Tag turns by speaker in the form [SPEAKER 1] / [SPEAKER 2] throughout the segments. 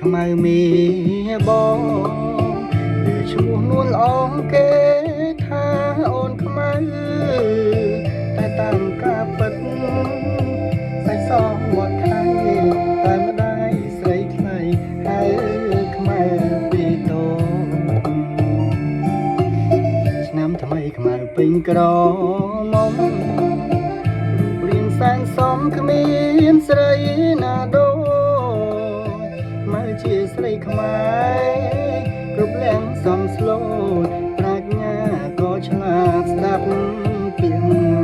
[SPEAKER 1] ខ្មៅមីបងឬឈ្មោះនួនល្អគេថាអូនខ្មៅតែតាមការពិតសាច់សមាត់ខៃតែម្ដាយស្រីថ្លៃហើយខ្មៅពីតូឆ្នាំថ្មីខ្មៅពេញក្រមុំរៀនសែងសំគ្មានស្រីណាដូចមកជាស្រីខ្មែរគ្រប់លះសំស្លូតប្រាជ្ញាក៏ឆ្លាតស្ដាប់ពី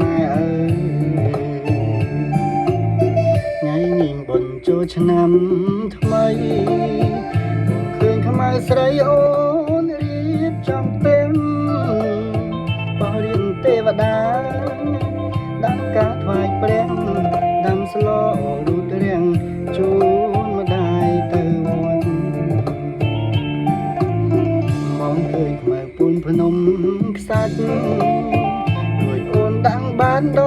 [SPEAKER 1] ម៉ែអើយថ្ងៃនេះបុណ្យចូលឆ្នាំថ្មីបងឃើញខ្មៅស្រីអូនរៀបចំពេញបរិញ្ញទេវតាដាក់ការថ្វាយព្រះដាំស្លរូតរៀងជូនម្ដាយទៅវត្តមកឃើញខ្មៅពុនភ្នំខ្សាច់រួចអូនដាំងបានដ